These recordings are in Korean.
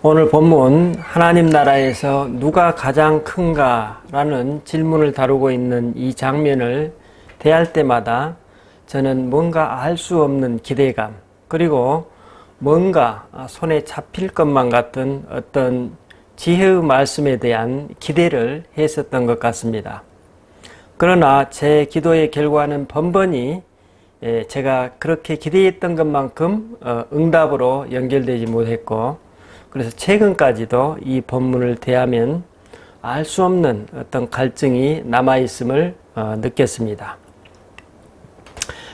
오늘 본문 하나님 나라에서 누가 가장 큰가 라는 질문을 다루고 있는 이 장면을 대할 때마다 저는 뭔가 알 수 없는 기대감, 그리고 뭔가 손에 잡힐 것만 같은 어떤 지혜의 말씀에 대한 기대를 했었던 것 같습니다. 그러나 제 기도의 결과는 번번이 제가 그렇게 기대했던 것만큼 응답으로 연결되지 못했고, 그래서 최근까지도 이 본문을 대하면 알 수 없는 어떤 갈증이 남아있음을 느꼈습니다.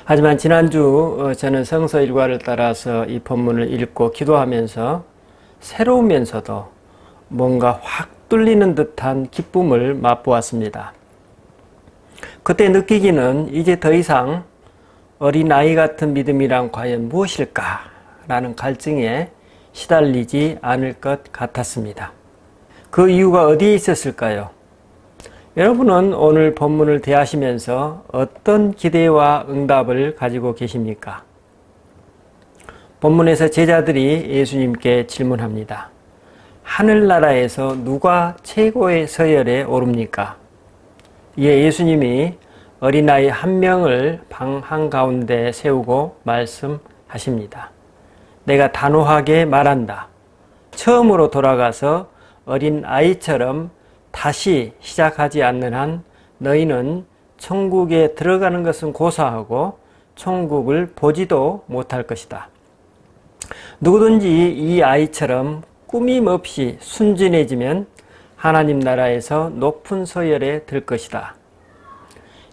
하지만 지난주 저는 성서 일과를 따라서 이 본문을 읽고 기도하면서 새로우면서도 뭔가 확 뚫리는 듯한 기쁨을 맛보았습니다. 그때 느끼기는 이제 더 이상 어린아이 같은 믿음이란 과연 무엇일까? 라는 갈증에 시달리지 않을 것 같았습니다. 그 이유가 어디에 있었을까요? 여러분은 오늘 본문을 대하시면서 어떤 기대와 응답을 가지고 계십니까? 본문에서 제자들이 예수님께 질문합니다. 하늘나라에서 누가 최고의 서열에 오릅니까? 이에 예수님이 어린아이 한 명을 방 한가운데 세우고 말씀하십니다. 내가 단호하게 말한다. 처음으로 돌아가서 어린아이처럼 다시 시작하지 않는 한 너희는 천국에 들어가는 것은 고사하고 천국을 보지도 못할 것이다. 누구든지 이 아이처럼 꾸밈없이 순진해지면 하나님 나라에서 높은 서열에 들 것이다.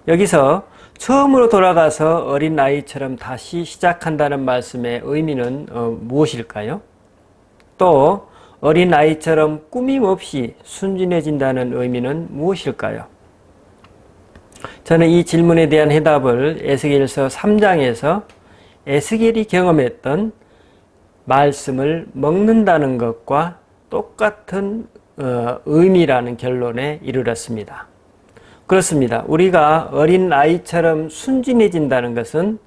여기서 처음으로 돌아가서 어린아이처럼 다시 시작한다는 말씀의 의미는 무엇일까요? 또 어린아이처럼 꾸밈없이 순진해진다는 의미는 무엇일까요? 저는 이 질문에 대한 해답을 에스겔서 3장에서 에스겔이 경험했던 말씀을 먹는다는 것과 똑같은 의미라는 결론에 이르렀습니다. 그렇습니다. 우리가 어린아이처럼 순진해진다는 것은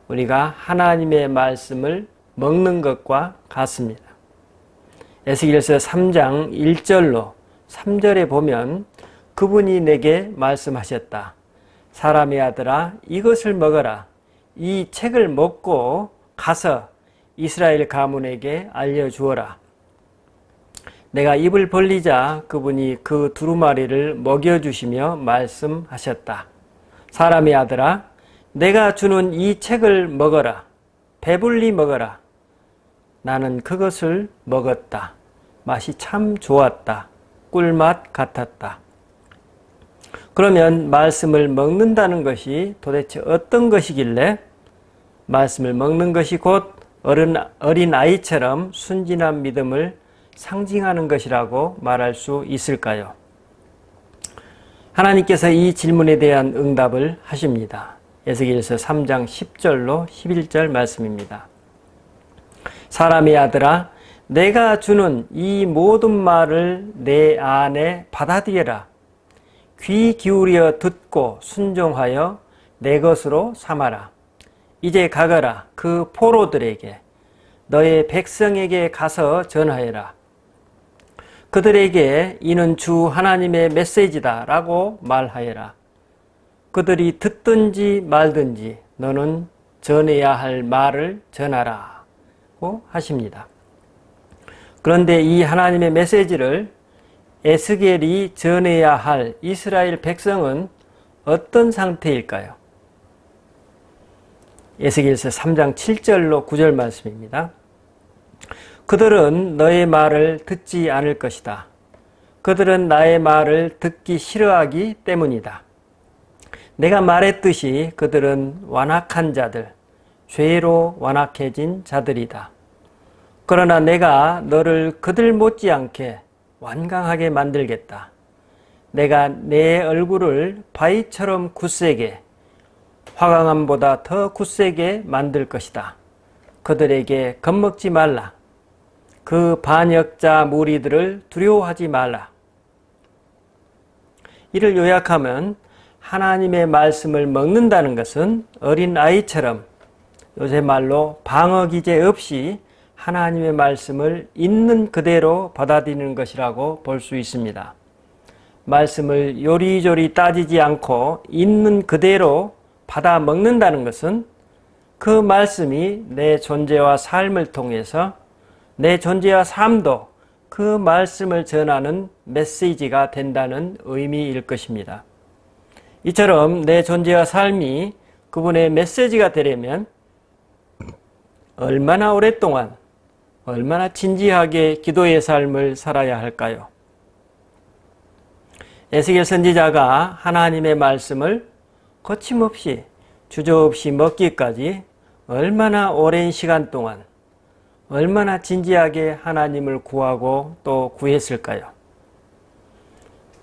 우리가 하나님의 말씀을 먹는 것과 같습니다. 에스겔서 3장 1절로 3절에 보면 그분이 내게 말씀하셨다. 사람의 아들아, 이것을 먹어라. 이 책을 먹고 가서 이스라엘 가문에게 알려주어라. 내가 입을 벌리자 그분이 그 두루마리를 먹여주시며 말씀하셨다. 사람의 아들아, 내가 주는 이 책을 먹어라. 배불리 먹어라. 나는 그것을 먹었다. 맛이 참 좋았다. 꿀맛 같았다. 그러면 말씀을 먹는다는 것이 도대체 어떤 것이길래 말씀을 먹는 것이 곧 어린아이처럼 순진한 믿음을 상징하는 것이라고 말할 수 있을까요? 하나님께서 이 질문에 대한 응답을 하십니다. 에스겔서 3장 10절로 11절 말씀입니다. 사람의 아들아, 내가 주는 이 모든 말을 내 안에 받아들여라. 귀 기울여 듣고 순종하여 내 것으로 삼아라. 이제 가거라. 그 포로들에게 너의 백성에게 가서 전하여라. 그들에게 이는 주 하나님의 메시지다 라고 말하여라. 그들이 듣든지 말든지 너는 전해야 할 말을 전하라고 하십니다. 그런데 이 하나님의 메시지를 에스겔이 전해야 할 이스라엘 백성은 어떤 상태일까요? 에스겔서 3장 7절로 9절 말씀입니다. 그들은 너의 말을 듣지 않을 것이다. 그들은 나의 말을 듣기 싫어하기 때문이다. 내가 말했듯이 그들은 완악한 자들, 죄로 완악해진 자들이다. 그러나 내가 너를 그들 못지않게 완강하게 만들겠다. 내가 내 얼굴을 바위처럼 굳세게, 화강암보다 더 굳세게 만들 것이다. 그들에게 겁먹지 말라. 그 반역자 무리들을 두려워하지 말라. 이를 요약하면 하나님의 말씀을 먹는다는 것은 어린아이처럼 요새 말로 방어 기제 없이 하나님의 말씀을 있는 그대로 받아들이는 것이라고 볼 수 있습니다. 말씀을 요리조리 따지지 않고 있는 그대로 받아 먹는다는 것은 그 말씀이 내 존재와 삶을 통해서 내 존재와 삶도 그 말씀을 전하는 메시지가 된다는 의미일 것입니다. 이처럼 내 존재와 삶이 그분의 메시지가 되려면 얼마나 오랫동안, 얼마나 진지하게 기도의 삶을 살아야 할까요? 에스겔 선지자가 하나님의 말씀을 거침없이 주저없이 먹기까지 얼마나 오랜 시간 동안 얼마나 진지하게 하나님을 구하고 또 구했을까요?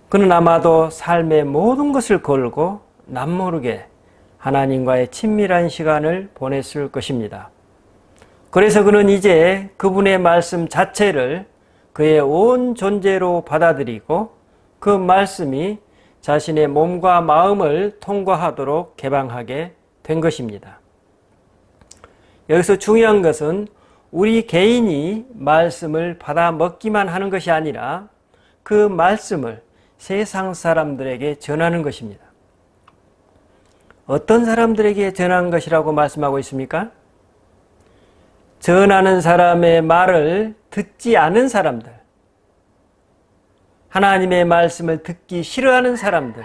그는 아마도 삶의 모든 것을 걸고 남모르게 하나님과의 친밀한 시간을 보냈을 것입니다. 그래서 그는 이제 그분의 말씀 자체를 그의 온 존재로 받아들이고 그 말씀이 자신의 몸과 마음을 통과하도록 개방하게 된 것입니다. 여기서 중요한 것은 우리 개인이 말씀을 받아 먹기만 하는 것이 아니라 그 말씀을 세상 사람들에게 전하는 것입니다. 어떤 사람들에게 전하는 것이라고 말씀하고 있습니까? 전하는 사람의 말을 듣지 않은 사람들, 하나님의 말씀을 듣기 싫어하는 사람들,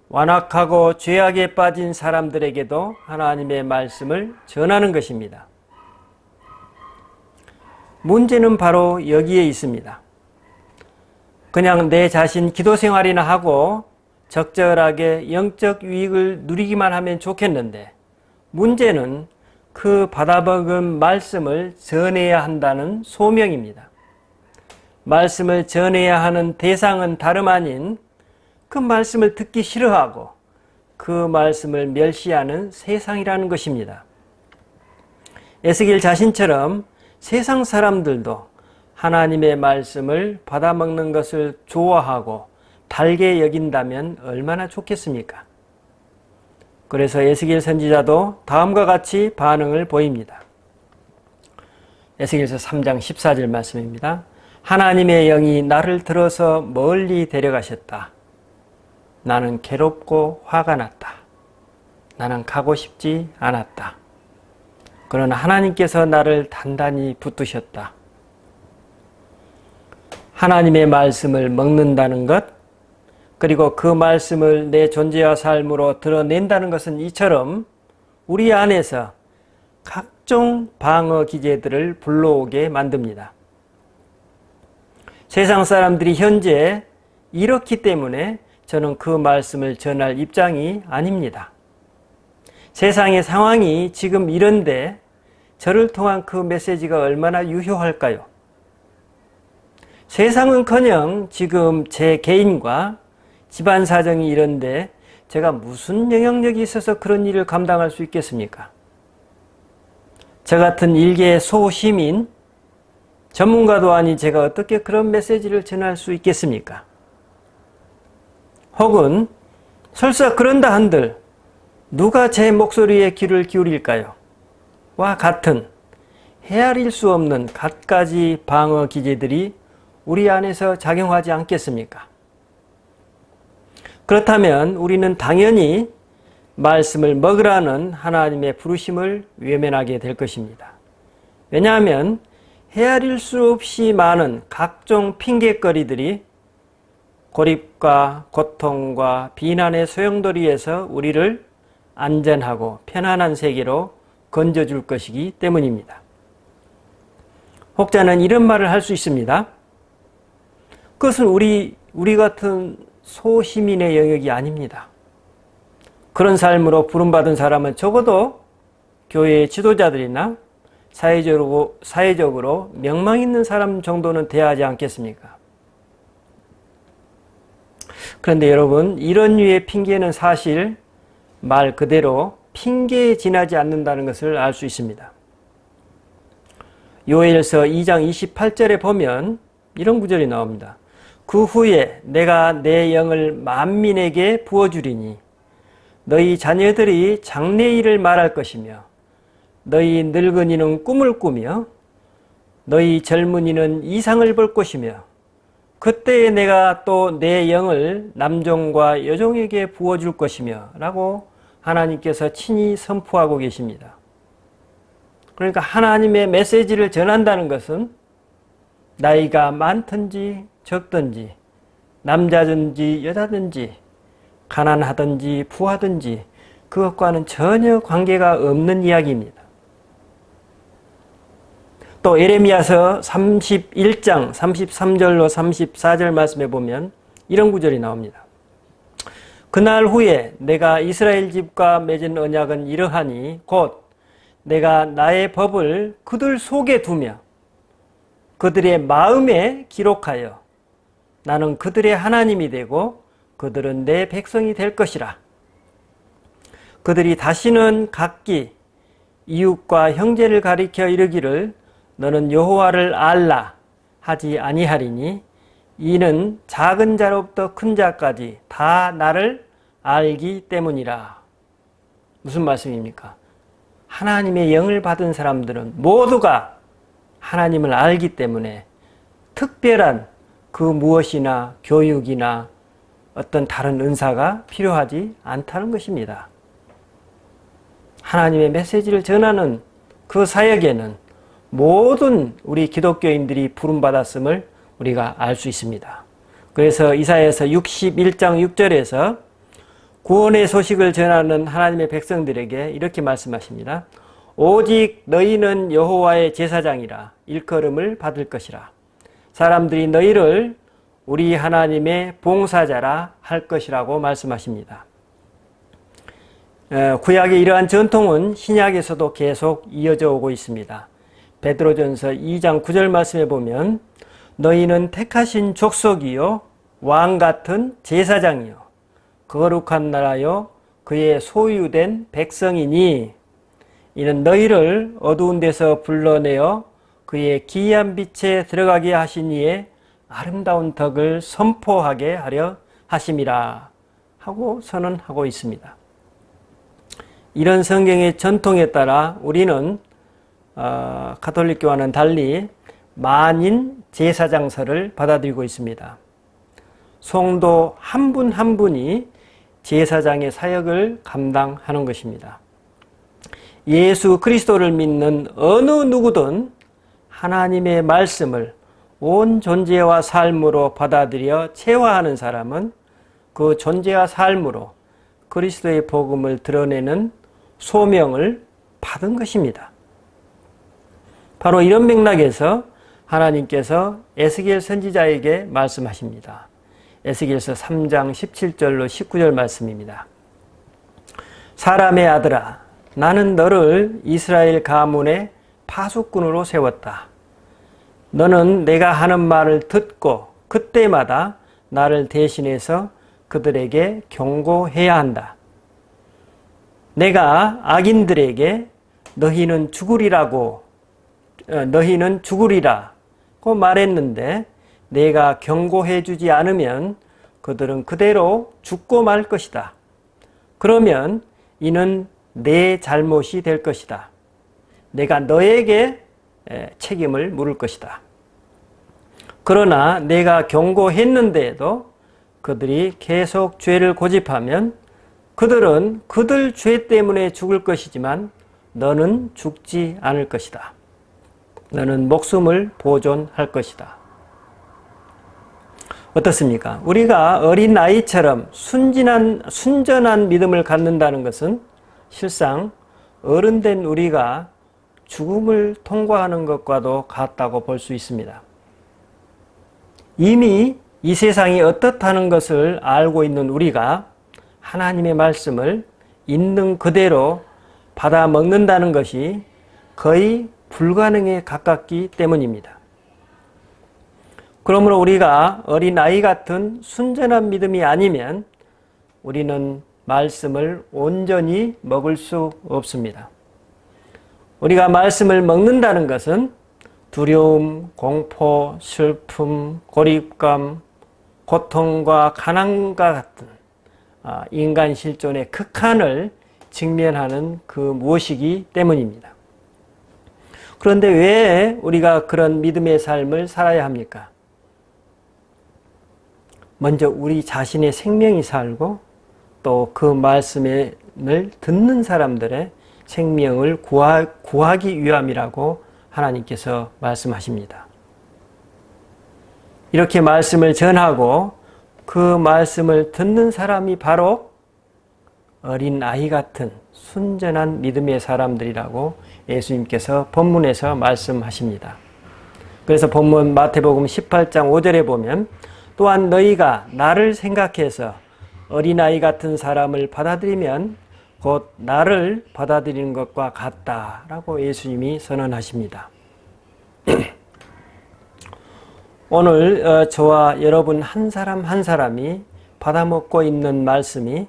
완악하고 죄악에 빠진 사람들에게도 하나님의 말씀을 전하는 것입니다. 문제는 바로 여기에 있습니다. 그냥 내 자신 기도 생활이나 하고 적절하게 영적 유익을 누리기만 하면 좋겠는데, 문제는 그 받아먹은 말씀을 전해야 한다는 소명입니다. 말씀을 전해야 하는 대상은 다름 아닌 그 말씀을 듣기 싫어하고 그 말씀을 멸시하는 세상이라는 것입니다. 에스겔 자신처럼 세상 사람들도 하나님의 말씀을 받아먹는 것을 좋아하고 달게 여긴다면 얼마나 좋겠습니까? 그래서 에스겔 선지자도 다음과 같이 반응을 보입니다. 에스겔서 3장 14절 말씀입니다. 하나님의 영이 나를 들어서 멀리 데려가셨다. 나는 괴롭고 화가 났다. 나는 가고 싶지 않았다. 그러나 하나님께서 나를 단단히 붙드셨다. 하나님의 말씀을 먹는다는 것, 그리고 그 말씀을 내 존재와 삶으로 드러낸다는 것은 이처럼 우리 안에서 각종 방어 기제들을 불러오게 만듭니다. 세상 사람들이 현재 이렇기 때문에 저는 그 말씀을 전할 입장이 아닙니다. 세상의 상황이 지금 이런데 저를 통한 그 메시지가 얼마나 유효할까요? 세상은커녕 지금 제 개인과 집안 사정이 이런데 제가 무슨 영향력이 있어서 그런 일을 감당할 수 있겠습니까? 저 같은 일개의 소시민, 전문가도 아닌 제가 어떻게 그런 메시지를 전할 수 있겠습니까? 혹은 설사 그런다 한들 누가 제 목소리에 귀를 기울일까요? 와 같은 헤아릴 수 없는 갖가지 방어 기제들이 우리 안에서 작용하지 않겠습니까? 그렇다면 우리는 당연히 말씀을 먹으라는 하나님의 부르심을 외면하게 될 것입니다. 왜냐하면 헤아릴 수 없이 많은 각종 핑곗거리들이 고립과 고통과 비난의 소용돌이에서 우리를 안전하고 편안한 세계로 건져줄 것이기 때문입니다. 혹자는 이런 말을 할 수 있습니다. 그것은 우리 같은 소시민의 영역이 아닙니다. 그런 삶으로 부름받은 사람은 적어도 교회의 지도자들이나 사회적으로 명망 있는 사람 정도는 돼야 하지 않겠습니까? 그런데 여러분, 이런 류의 핑계는 사실 말 그대로 핑계에 지나지 않는다는 것을 알 수 있습니다. 요엘서 2장 28절에 보면 이런 구절이 나옵니다. 그 후에 내가 내 영을 만민에게 부어주리니 너희 자녀들이 장래일을 말할 것이며 너희 늙은이는 꿈을 꾸며 너희 젊은이는 이상을 볼 것이며 그때에 내가 또 내 영을 남종과 여종에게 부어줄 것이며 라고 하나님께서 친히 선포하고 계십니다. 그러니까 하나님의 메시지를 전한다는 것은 나이가 많든지 적든지 남자든지 여자든지 가난하든지 부하든지 그것과는 전혀 관계가 없는 이야기입니다. 또 예레미야서 31장 33절로 34절 말씀에 보면 이런 구절이 나옵니다. 그날 후에 내가 이스라엘 집과 맺은 언약은 이러하니 곧 내가 나의 법을 그들 속에 두며 그들의 마음에 기록하여 나는 그들의 하나님이 되고 그들은 내 백성이 될 것이라. 그들이 다시는 각기 이웃과 형제를 가리켜 이르기를 너는 여호와를 알라 하지 아니하리니 이는 작은 자로부터 큰 자까지 다 나를 알기 때문이라. 무슨 말씀입니까? 하나님의 영을 받은 사람들은 모두가 하나님을 알기 때문에 특별한 그 무엇이나 교육이나 어떤 다른 은사가 필요하지 않다는 것입니다. 하나님의 메시지를 전하는 그 사역에는 모든 우리 기독교인들이 부름받았음을 우리가 알 수 있습니다. 그래서 이사야서 61장 6절에서 구원의 소식을 전하는 하나님의 백성들에게 이렇게 말씀하십니다. 오직 너희는 여호와의 제사장이라 일컬음을 받을 것이라. 사람들이 너희를 우리 하나님의 봉사자라 할 것이라고 말씀하십니다. 구약의 이러한 전통은 신약에서도 계속 이어져 오고 있습니다. 베드로전서 2장 9절 말씀에 보면 너희는 택하신 족속이요 왕 같은 제사장이요 거룩한 나라요 그의 소유된 백성이니 이는 너희를 어두운 데서 불러내어 그의 기이한 빛에 들어가게 하신 이의 아름다운 덕을 선포하게 하려 하심이라 하고 선언하고 있습니다. 이런 성경의 전통에 따라 우리는 가톨릭교와는 달리 만인 제사장설을 받아들이고 있습니다. 성도 한 분 한 분이 제사장의 사역을 감당하는 것입니다. 예수 그리스도를 믿는 어느 누구든 하나님의 말씀을 온 존재와 삶으로 받아들여 체화하는 사람은 그 존재와 삶으로 그리스도의 복음을 드러내는 소명을 받은 것입니다. 바로 이런 맥락에서 하나님께서 에스겔 선지자에게 말씀하십니다. 에스겔서 3장 17절로 19절 말씀입니다. 사람의 아들아, 나는 너를 이스라엘 가문의 파수꾼으로 세웠다. 너는 내가 하는 말을 듣고 그때마다 나를 대신해서 그들에게 경고해야 한다. 내가 악인들에게 너희는 죽으리라고 말했는데 내가 경고해 주지 않으면 그들은 그대로 죽고 말 것이다. 그러면 이는 내 잘못이 될 것이다. 내가 너에게 책임을 물을 것이다. 그러나 내가 경고했는데도 그들이 계속 죄를 고집하면 그들은 그들 죄 때문에 죽을 것이지만 너는 죽지 않을 것이다. 너는 목숨을 보존할 것이다. 어떻습니까? 우리가 어린아이처럼 순전한 믿음을 갖는다는 것은 실상 어른된 우리가 죽음을 통과하는 것과도 같다고 볼 수 있습니다. 이미 이 세상이 어떻다는 것을 알고 있는 우리가 하나님의 말씀을 있는 그대로 받아 먹는다는 것이 거의 불가능에 가깝기 때문입니다. 그러므로 우리가 어린아이 같은 순전한 믿음이 아니면 우리는 말씀을 온전히 먹을 수 없습니다. 우리가 말씀을 먹는다는 것은 두려움, 공포, 슬픔, 고립감, 고통과 가난과 같은 인간 실존의 극한을 직면하는 그 무엇이기 때문입니다. 그런데 왜 우리가 그런 믿음의 삶을 살아야 합니까? 먼저 우리 자신의 생명이 살고 또 그 말씀을 듣는 사람들의 생명을 구하기 위함이라고 하나님께서 말씀하십니다. 이렇게 말씀을 전하고 그 말씀을 듣는 사람이 바로 어린 아이 같은 순전한 믿음의 사람들이라고 예수님께서 본문에서 말씀하십니다. 그래서 본문 마태복음 18장 5절에 보면 또한 너희가 나를 생각해서 어린아이 같은 사람을 받아들이면 곧 나를 받아들이는 것과 같다라고 예수님이 선언하십니다. 오늘 저와 여러분 한 사람 한 사람이 받아먹고 있는 말씀이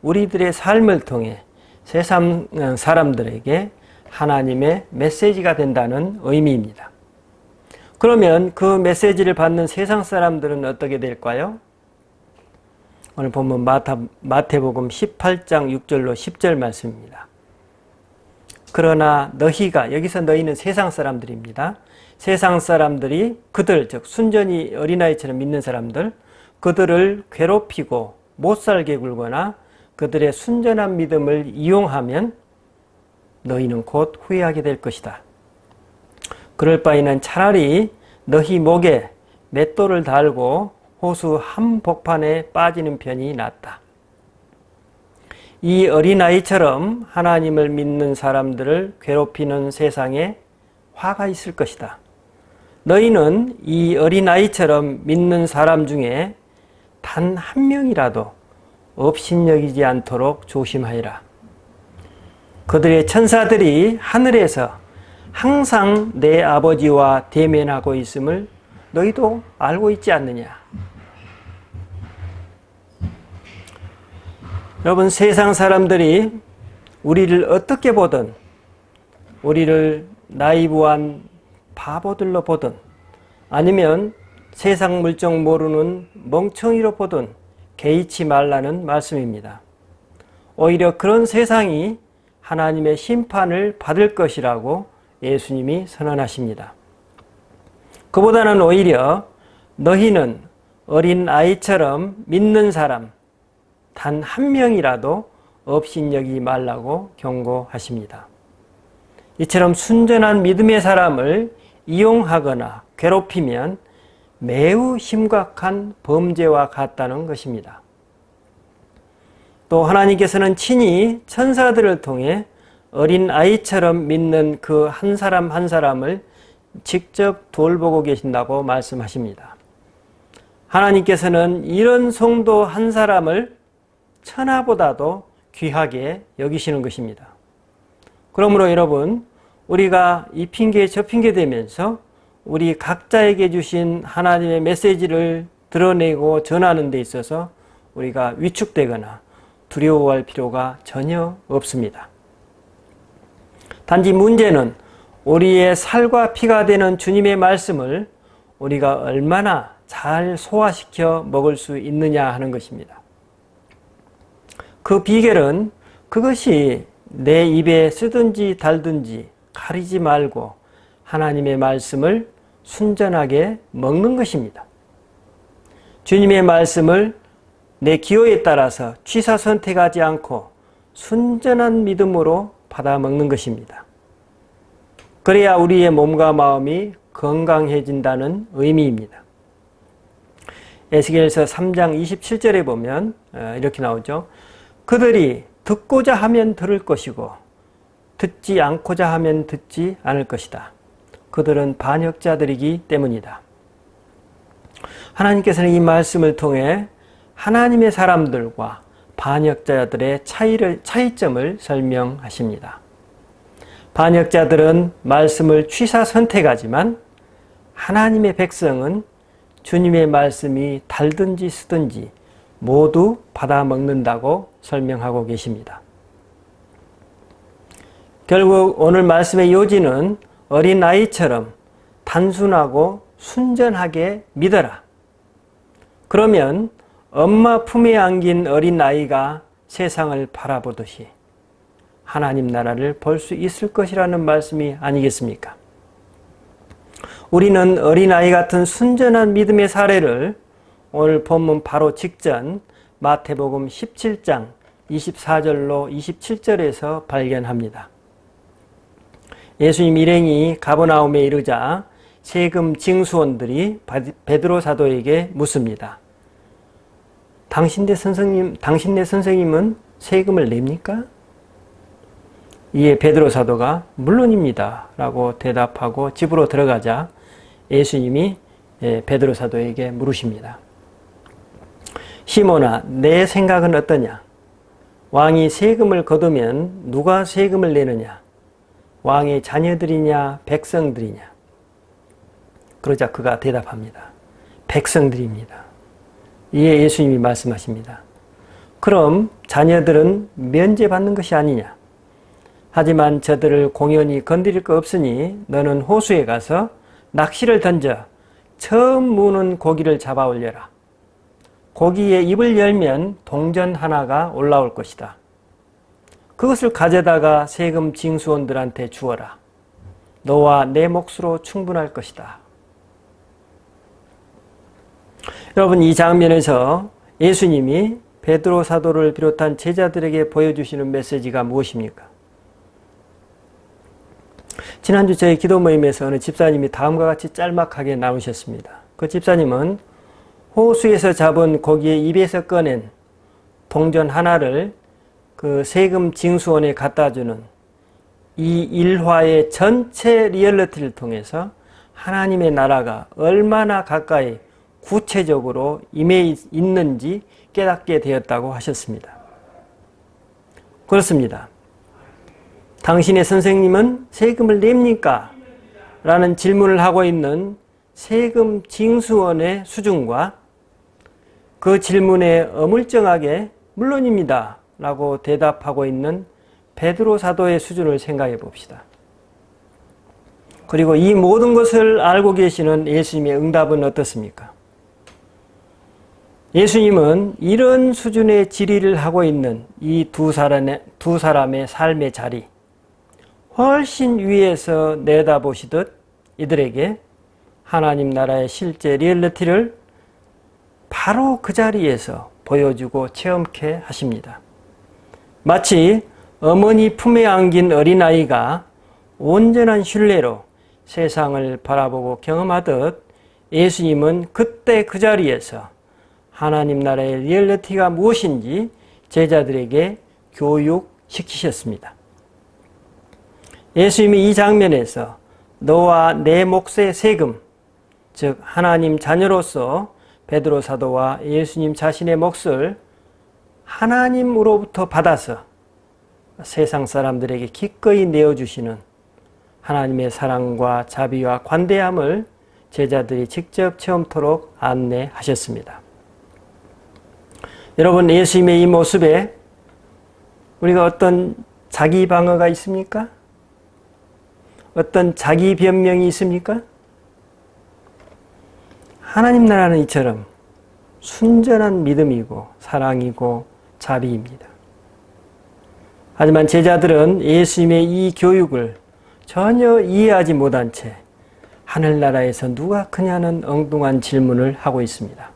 우리들의 삶을 통해 세상 사람들에게 하나님의 메시지가 된다는 의미입니다. 그러면 그 메시지를 받는 세상 사람들은 어떻게 될까요? 오늘 본문 마태복음 18장 6절로 10절 말씀입니다. 그러나 너희가, 여기서 너희는 세상 사람들입니다. 세상 사람들이 그들, 즉 순전히 어린아이처럼 믿는 사람들, 그들을 괴롭히고 못살게 굴거나 그들의 순전한 믿음을 이용하면 너희는 곧 후회하게 될 것이다. 그럴 바에는 차라리 너희 목에 맷돌을 달고 호수 한복판에 빠지는 편이 낫다. 이 어린아이처럼 하나님을 믿는 사람들을 괴롭히는 세상에 화가 있을 것이다. 너희는 이 어린아이처럼 믿는 사람 중에 단 한 명이라도 업신여기지 않도록 조심하여라. 그들의 천사들이 하늘에서 항상 내 아버지와 대면하고 있음을 너희도 알고 있지 않느냐. 여러분, 세상 사람들이 우리를 어떻게 보든, 우리를 나이브한 바보들로 보든, 아니면 세상 물정 모르는 멍청이로 보든 개의치 말라는 말씀입니다. 오히려 그런 세상이 하나님의 심판을 받을 것이라고 예수님이 선언하십니다. 그보다는 오히려 너희는 어린 아이처럼 믿는 사람 단 한 명이라도 업신여기지 말라고 경고하십니다. 이처럼 순전한 믿음의 사람을 이용하거나 괴롭히면 매우 심각한 범죄와 같다는 것입니다. 또 하나님께서는 친히 천사들을 통해 어린 아이처럼 믿는 그 한 사람 한 사람을 직접 돌보고 계신다고 말씀하십니다. 하나님께서는 이런 성도 한 사람을 천하보다도 귀하게 여기시는 것입니다. 그러므로 여러분, 우리가 이 핑계 저 핑계 대면서 우리 각자에게 주신 하나님의 메시지를 드러내고 전하는 데 있어서 우리가 위축되거나 두려워할 필요가 전혀 없습니다. 단지 문제는 우리의 살과 피가 되는 주님의 말씀을 우리가 얼마나 잘 소화시켜 먹을 수 있느냐 하는 것입니다. 그 비결은 그것이 내 입에 쓰든지 달든지 가리지 말고 하나님의 말씀을 순전하게 먹는 것입니다. 주님의 말씀을 내 기호에 따라서 취사 선택하지 않고 순전한 믿음으로 받아 먹는 것입니다. 그래야 우리의 몸과 마음이 건강해진다는 의미입니다. 에스겔서 3장 27절에 보면 이렇게 나오죠. 그들이 듣고자 하면 들을 것이고 듣지 않고자 하면 듣지 않을 것이다. 그들은 반역자들이기 때문이다. 하나님께서는 이 말씀을 통해 하나님의 사람들과 반역자들의 차이점을 설명하십니다. 반역자들은 말씀을 취사 선택하지만 하나님의 백성은 주님의 말씀이 달든지 쓰든지 모두 받아 먹는다고 설명하고 계십니다. 결국 오늘 말씀의 요지는 어린아이처럼 단순하고 순전하게 믿어라. 그러면 엄마 품에 안긴 어린아이가 세상을 바라보듯이 하나님 나라를 볼 수 있을 것이라는 말씀이 아니겠습니까? 우리는 어린아이 같은 순전한 믿음의 사례를 오늘 본문 바로 직전 마태복음 17장 24절로 27절에서 발견합니다. 예수님 일행이 가버나움에 이르자 세금 징수원들이 베드로 사도에게 묻습니다. 당신네 선생님은 세금을 냅니까? 이에 베드로 사도가 물론입니다 라고 대답하고 집으로 들어가자 예수님이 베드로 사도에게 물으십니다. 시몬아, 내 생각은 어떠냐? 왕이 세금을 거두면 누가 세금을 내느냐? 왕의 자녀들이냐 백성들이냐? 그러자 그가 대답합니다. 백성들입니다. 이에 예수님이 말씀하십니다. 그럼 자녀들은 면제받는 것이 아니냐? 하지만 저들을 공연히 건드릴 거 없으니 너는 호수에 가서 낚시를 던져 처음 무는 고기를 잡아 올려라. 고기의 입을 열면 동전 하나가 올라올 것이다. 그것을 가져다가 세금 징수원들한테 주어라. 너와 내 몫으로 충분할 것이다. 여러분, 이 장면에서 예수님이 베드로 사도를 비롯한 제자들에게 보여주시는 메시지가 무엇입니까? 지난주 저희 기도 모임에서 어느 집사님이 다음과 같이 짤막하게 나누셨습니다. 그 집사님은 호수에서 잡은 고기의 입에서 꺼낸 동전 하나를 그 세금 징수원에 갖다주는 이 일화의 전체 리얼리티를 통해서 하나님의 나라가 얼마나 가까이 구체적으로 임해 있는지 깨닫게 되었다고 하셨습니다. 그렇습니다. 당신의 선생님은 세금을 냅니까? 라는 질문을 하고 있는 세금 징수원의 수준과 그 질문에 어물쩡하게 물론입니다 라고 대답하고 있는 베드로 사도의 수준을 생각해 봅시다. 그리고 이 모든 것을 알고 계시는 예수님의 응답은 어떻습니까? 예수님은 이런 수준의 질의를 하고 있는 이 두 사람의 삶의 자리, 훨씬 위에서 내다보시듯 이들에게 하나님 나라의 실제 리얼리티를 바로 그 자리에서 보여주고 체험케 하십니다. 마치 어머니 품에 안긴 어린아이가 온전한 신뢰로 세상을 바라보고 경험하듯 예수님은 그때 그 자리에서 하나님 나라의 리얼리티가 무엇인지 제자들에게 교육시키셨습니다. 예수님이 이 장면에서 너와 내 몫의 세금, 즉 하나님 자녀로서 베드로 사도와 예수님 자신의 몫을 하나님으로부터 받아서 세상 사람들에게 기꺼이 내어주시는 하나님의 사랑과 자비와 관대함을 제자들이 직접 체험토록 안내하셨습니다. 여러분, 예수님의 이 모습에 우리가 어떤 자기 방어가 있습니까? 어떤 자기 변명이 있습니까? 하나님 나라는 이처럼 순전한 믿음이고 사랑이고 자비입니다. 하지만 제자들은 예수님의 이 교육을 전혀 이해하지 못한 채 하늘나라에서 누가 크냐는 엉뚱한 질문을 하고 있습니다.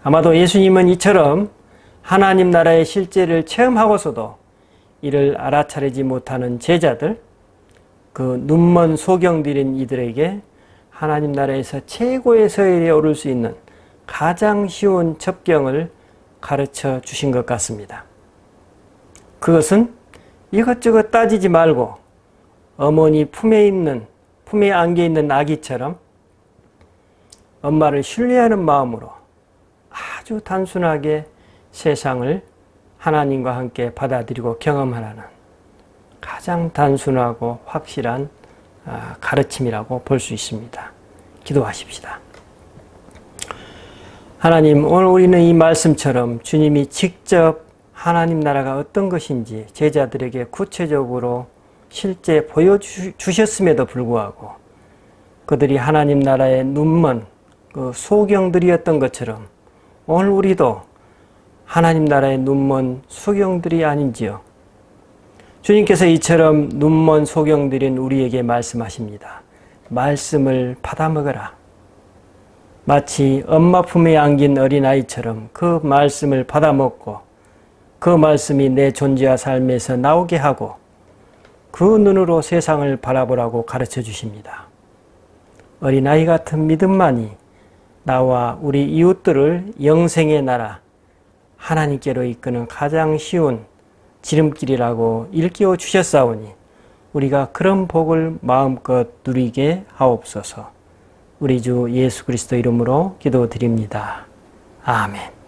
아마도 예수님은 이처럼 하나님 나라의 실제를 체험하고서도 이를 알아차리지 못하는 제자들, 그 눈먼 소경들인 이들에게 하나님 나라에서 최고의 서열에 오를 수 있는 가장 쉬운 접경을 가르쳐 주신 것 같습니다. 그것은 이것저것 따지지 말고 어머니 품에 안겨 있는 아기처럼 엄마를 신뢰하는 마음으로 아주 단순하게 세상을 하나님과 함께 받아들이고 경험하라는 가장 단순하고 확실한 가르침이라고 볼 수 있습니다. 기도하십시다. 하나님, 오늘 우리는 이 말씀처럼 주님이 직접 하나님 나라가 어떤 것인지 제자들에게 구체적으로 실제 보여주셨음에도 불구하고 그들이 하나님 나라의 눈먼 그 소경들이었던 것처럼 오늘 우리도 하나님 나라의 눈먼 소경들이 아닌지요. 주님께서 이처럼 눈먼 소경들인 우리에게 말씀하십니다. 말씀을 받아먹어라. 마치 엄마 품에 안긴 어린아이처럼 그 말씀을 받아먹고 그 말씀이 내 존재와 삶에서 나오게 하고 그 눈으로 세상을 바라보라고 가르쳐 주십니다. 어린아이 같은 믿음만이 나와 우리 이웃들을 영생의 나라, 하나님께로 이끄는 가장 쉬운 지름길이라고 일깨워 주셨사오니 우리가 그런 복을 마음껏 누리게 하옵소서. 우리 주 예수 그리스도 이름으로 기도드립니다. 아멘.